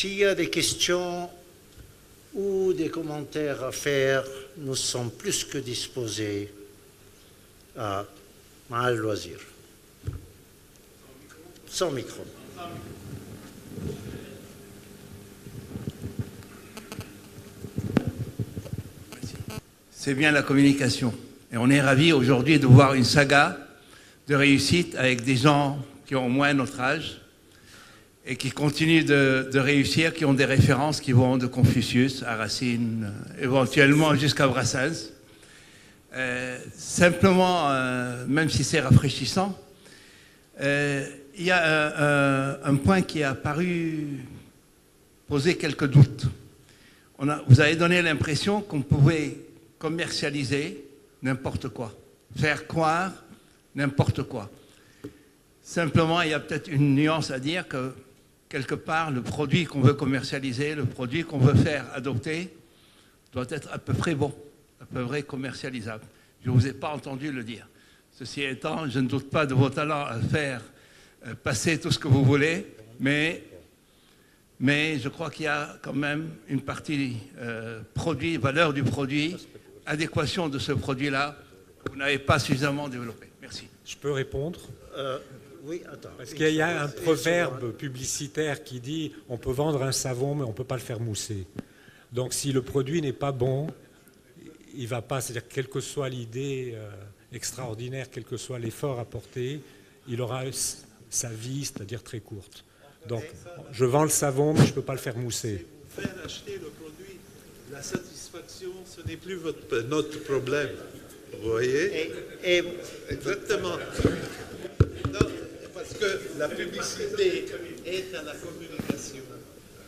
S'il y a des questions ou des commentaires à faire, nous sommes plus que disposés à loisir. Sans micro. C'est bien la communication. Et on est ravis aujourd'hui de voir une saga de réussite avec des gens qui ont au moins notre âge et qui continuent de réussir, qui ont des références qui vont de Confucius à Racine, éventuellement jusqu'à Brassens. Simplement, même si c'est rafraîchissant, il y a un point qui a paru poser quelques doutes. Vous avez donné l'impression qu'on pouvait commercialiser n'importe quoi, faire croire n'importe quoi. Simplement, il y a peut-être une nuance à dire que, quelque part, le produit qu'on veut commercialiser, le produit qu'on veut faire adopter, doit être à peu près bon, à peu près commercialisable. Je ne vous ai pas entendu le dire. Ceci étant, je ne doute pas de vos talents à faire passer tout ce que vous voulez, mais je crois qu'il y a quand même une partie produit, valeur du produit, adéquation de ce produit-là, que vous n'avez pas suffisamment développé. Merci. Je peux répondre? Oui, attends. Parce qu'il y a un proverbe publicitaire qui dit « on peut vendre un savon, mais on ne peut pas le faire mousser ». Donc si le produit n'est pas bon, il ne va pas, c'est-à-dire quelle que soit l'idée extraordinaire, quel que soit l'effort apporté, il aura sa vie, c'est-à-dire très courte. Donc je vends le savon, mais je ne peux pas le faire mousser. Faire acheter le produit, la satisfaction, ce n'est plus notre problème. Vous voyez? Exactement. Non, parce que la publicité est à la communication,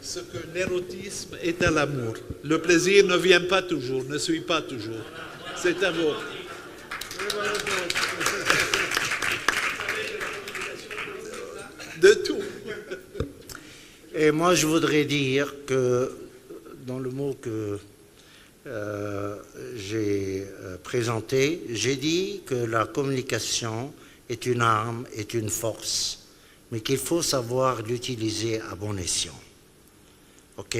ce que l'érotisme est à l'amour. Le plaisir ne vient pas toujours, ne suit pas toujours. C'est à vous. De tout. Et moi, je voudrais dire que, dans le mot que j'ai présenté, j'ai dit que la communication est une arme, est une force, mais qu'il faut savoir l'utiliser à bon escient. Ok?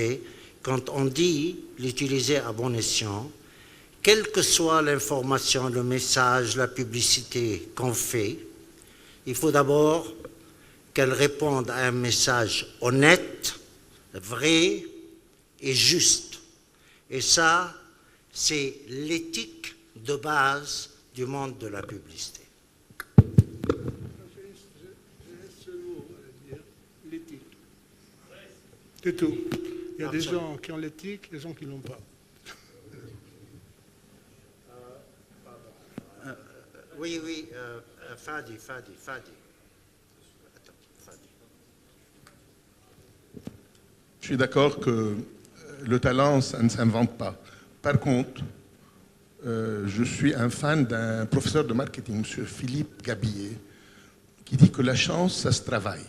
Quand on dit l'utiliser à bon escient, quelle que soit l'information, le message, la publicité qu'on fait, il faut d'abord qu'elle réponde à un message honnête, vrai et juste. Et ça, c'est l'éthique de base du monde de la publicité. L'éthique. C'est tout. Il y a des gens qui ont l'éthique, des gens qui ne l'ont pas. Oui, Fadi. Je suis d'accord que le talent, ça ne s'invente pas. Par contre, je suis un fan d'un professeur de marketing, M. Philippe Gabillet, qui dit que la chance, ça se travaille.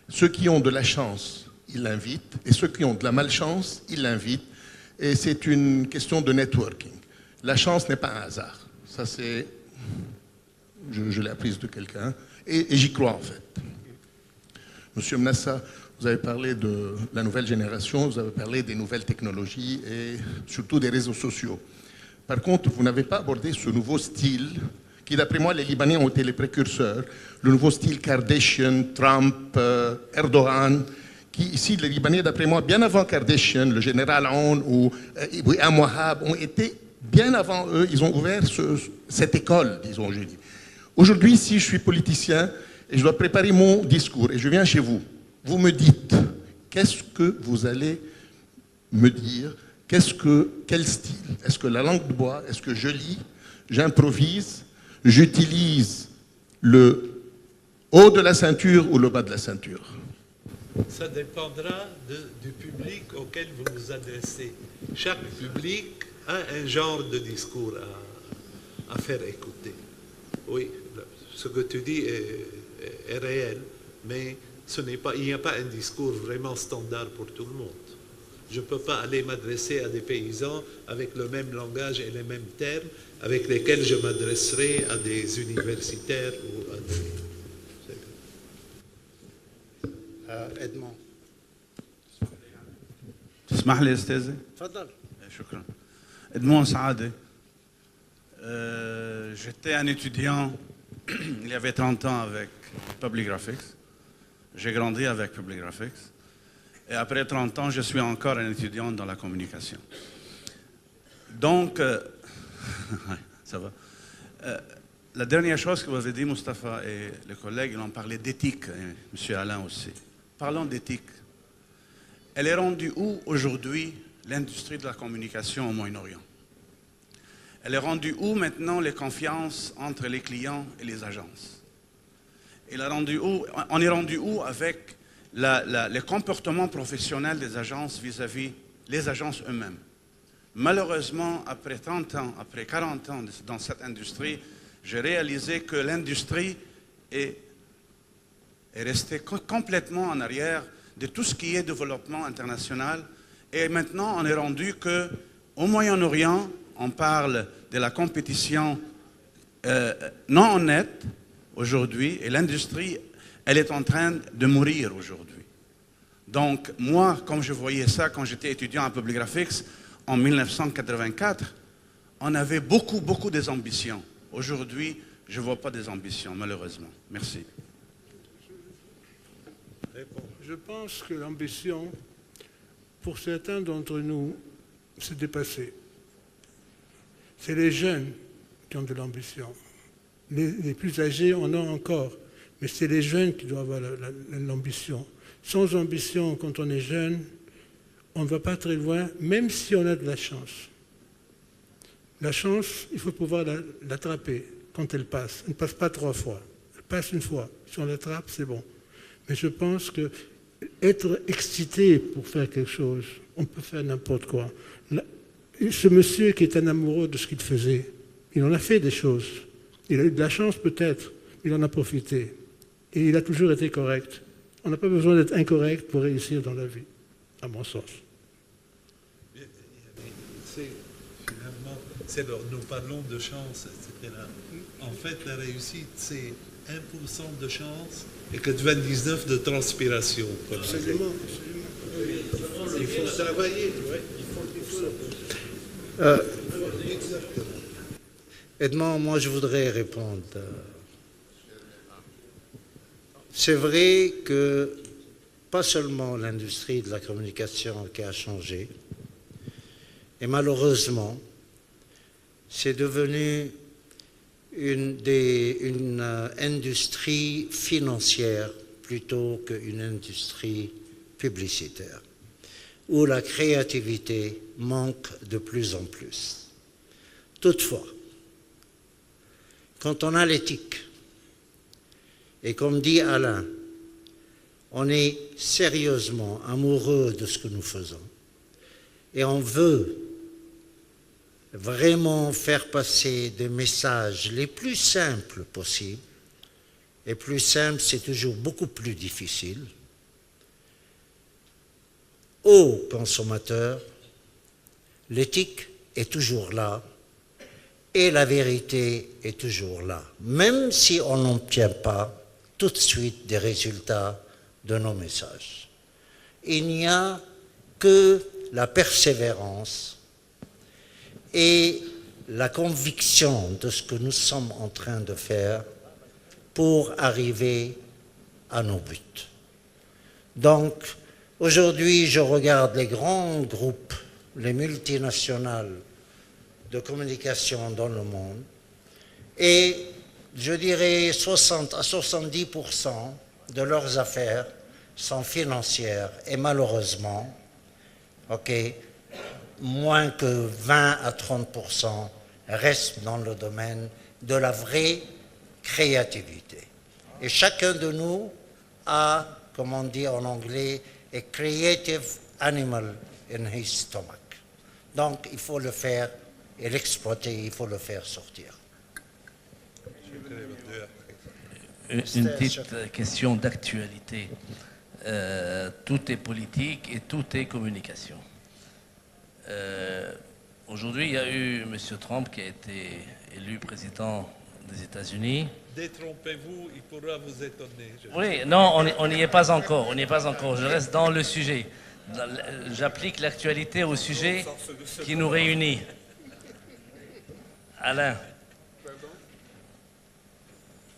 Ceux qui ont de la chance, ils l'invitent, et ceux qui ont de la malchance, ils l'invitent. Et c'est une question de networking. La chance n'est pas un hasard. Ça, c'est... Je l'ai apprise de quelqu'un, et j'y crois, en fait. Monsieur Mnassa, vous avez parlé de la nouvelle génération, vous avez parlé des nouvelles technologies et surtout des réseaux sociaux. Par contre, vous n'avez pas abordé ce nouveau style qui, d'après moi, les Libanais ont été les précurseurs, le nouveau style Kardashian, Trump, Erdogan, qui, ici, les Libanais, d'après moi, bien avant Kardashian, le général Aoun ou Ibn Wahab, ont été, bien avant eux, ils ont ouvert cette école, disons, je dis. Aujourd'hui, si je suis politicien et je dois préparer mon discours et je viens chez vous, vous me dites, qu'est-ce que vous allez me dire? Quel style? Est-ce que la langue de bois? Est-ce que je lis? J'improvise? J'utilise le haut de la ceinture ou le bas de la ceinture? Ça dépendra du public auquel vous vous adressez. Chaque public a un genre de discours à faire écouter. Oui, ce que tu dis est réel, mais il n'y a pas un discours vraiment standard pour tout le monde. Je ne peux pas aller m'adresser à des paysans avec le même langage et les mêmes termes avec lesquels je m'adresserai à des universitaires ou à des... Edmond. تسمح لي استاذي؟ تفضل. شكرا. Edmond Saadé. J'étais un étudiant il y avait 30 ans avec Public Graphics. J'ai grandi avec Public Graphics. Et après 30 ans, je suis encore un étudiant dans la communication. Donc, ça va. La dernière chose que vous avez dit, Mustapha et les collègues, ils ont parlé d'éthique, et M. Alain aussi. Parlons d'éthique. Elle est rendue où aujourd'hui l'industrie de la communication au Moyen-Orient? Elle est rendue où maintenant les confiances entre les clients et les agences? On est rendu où avec les comportements professionnels des agences vis-à-vis les agences eux-mêmes? Malheureusement, après 30 ans, après 40 ans dans cette industrie, j'ai réalisé que l'industrie est restée complètement en arrière de tout ce qui est développement international. Et maintenant, on est rendu qu'au Moyen-Orient, on parle de la compétition non honnête aujourd'hui, et l'industrie, elle est en train de mourir aujourd'hui. Donc, moi, comme je voyais ça quand j'étais étudiant en Public Graphics en 1984, on avait beaucoup des ambitions. Aujourd'hui, je ne vois pas des ambitions, malheureusement. Merci. Je pense que l'ambition, pour certains d'entre nous, s'est dépassée. C'est les jeunes qui ont de l'ambition. Les plus âgés en ont encore, mais c'est les jeunes qui doivent avoir l'ambition. Sans ambition, quand on est jeune, on ne va pas très loin, même si on a de la chance. La chance, il faut pouvoir l'attraper quand elle passe. Elle ne passe pas 3 fois. Elle passe une fois. Si on l'attrape, c'est bon. Mais je pense que être excité pour faire quelque chose, on peut faire n'importe quoi. Ce monsieur qui est un amoureux de ce qu'il faisait, il en a fait des choses. Il a eu de la chance peut-être, il en a profité. Et il a toujours été correct. On n'a pas besoin d'être incorrect pour réussir dans la vie, à mon sens. Finalement, nous parlons de chance, etc. En fait, la réussite, c'est 1% de chance et 99% de transpiration. Absolument. Il faut travailler. Edmond, moi je voudrais répondre. C'est vrai que pas seulement l'industrie de la communication qui a changé, et malheureusement, c'est devenu une industrie financière plutôt qu'une industrie publicitaire, où la créativité manque de plus en plus. Toutefois, quand on a l'éthique, et comme dit Alain, on est sérieusement amoureux de ce que nous faisons, et on veut vraiment faire passer des messages les plus simples possibles, et plus simple, c'est toujours beaucoup plus difficile, aux consommateurs, l'éthique est toujours là, et la vérité est toujours là, même si on n'obtient pas tout de suite des résultats de nos messages. Il n'y a que la persévérance et la conviction de ce que nous sommes en train de faire pour arriver à nos buts. Donc, aujourd'hui, je regarde les grands groupes, les multinationales de communication dans le monde, et je dirais 60 à 70% de leurs affaires sont financières, et malheureusement, moins que 20 à 30% restent dans le domaine de la vraie créativité. Et chacun de nous a, comme on dit en anglais, a creative animal in his stomach. Donc il faut le faire et l'exploiter, il faut le faire sortir. Une petite question d'actualité. Tout est politique et tout est communication. Aujourd'hui, il y a eu M. Trump qui a été élu président des États-Unis. Détrompez-vous, il pourra vous étonner. Oui, non, on n'y est pas encore. On n'y est pas encore. Je reste dans le sujet. J'applique l'actualité au sujet qui nous réunit. Alain,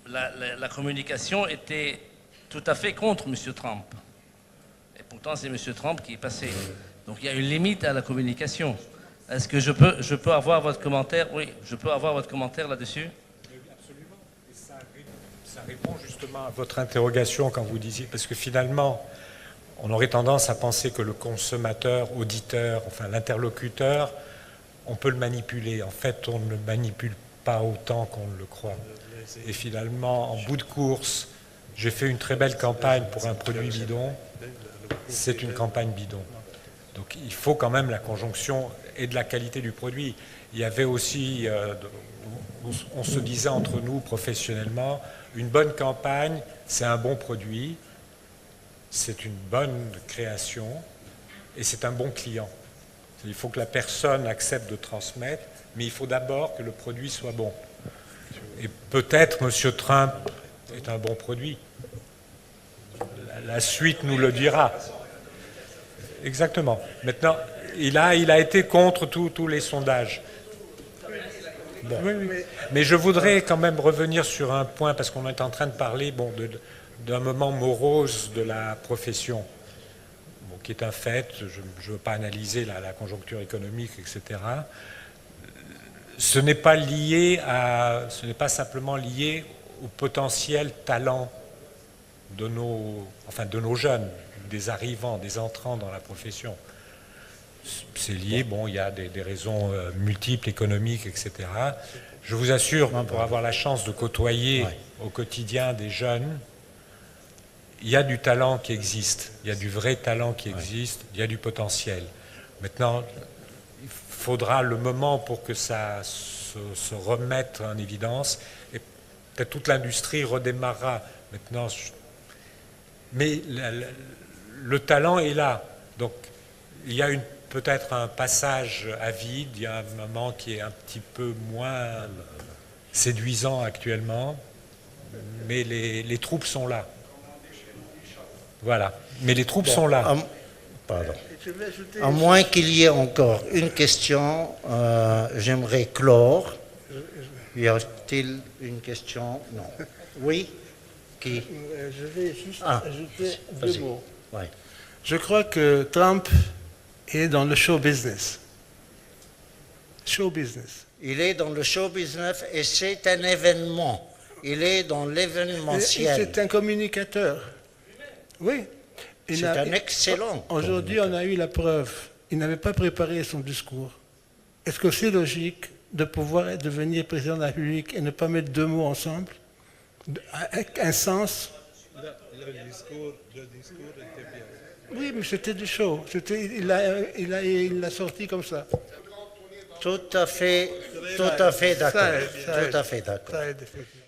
la communication était tout à fait contre M. Trump. Et pourtant, c'est M. Trump qui est passé. Donc il y a une limite à la communication. Est-ce que je peux avoir votre commentaire? Oui, je peux avoir votre commentaire là-dessus? Absolument. Et ça répond justement à votre interrogation quand vous disiez, parce que finalement, on aurait tendance à penser que le consommateur, auditeur, enfin l'interlocuteur, on peut le manipuler. En fait, on ne le manipule pas autant qu'on le croit. Et finalement, en bout de course, j'ai fait une très belle campagne pour un produit bidon. C'est une campagne bidon. Donc il faut quand même la conjonction et de la qualité du produit. Il y avait aussi, on se disait entre nous professionnellement, une bonne campagne, c'est un bon produit, c'est une bonne création et c'est un bon client. Il faut que la personne accepte de transmettre, mais il faut d'abord que le produit soit bon. Et peut-être M. Trump est un bon produit. La suite nous le dira. Exactement. Maintenant, il a été contre tous les sondages. Bon. Mais je voudrais quand même revenir sur un point, parce qu'on est en train de parler d'un moment morose de la profession, qui est un fait. Je ne veux pas analyser la conjoncture économique, etc. Ce n'est pas simplement lié au potentiel talent de nos jeunes, des arrivants, des entrants dans la profession. C'est lié, il y a des raisons multiples, économiques, etc. Je vous assure, pour avoir la chance de côtoyer au quotidien des jeunes, il y a du talent qui existe, il y a du vrai talent qui existe, il y a du potentiel. Maintenant, il faudra le moment pour que ça se remette en évidence, et peut-être toute l'industrie redémarrera. Maintenant, mais le talent est là. Donc, il y a peut-être un passage à vide, il y a un moment qui est un petit peu moins séduisant actuellement, mais les troupes sont là. Voilà. Mais les troupes sont là. Pardon. À moins qu'il y ait encore une question, j'aimerais clore. Y a-t-il une question? Non. Oui? Qui? Je vais juste ajouter deux mots. Ouais. Je crois que Trump est dans le show business. Show business. Il est dans le show business et c'est un événement. Il est dans l'événementiel. C'est un communicateur. Oui. C'est un excellent. Aujourd'hui, on a eu la preuve. Il n'avait pas préparé son discours. Est-ce que c'est logique de pouvoir devenir président de la République et ne pas mettre deux mots ensemble? Avec un sens? Le discours était bien. Oui, mais c'était du show. Il l'a sorti comme ça. Tout à fait d'accord. Ça aide, Tout à fait d'accord. Ça aide, effectivement.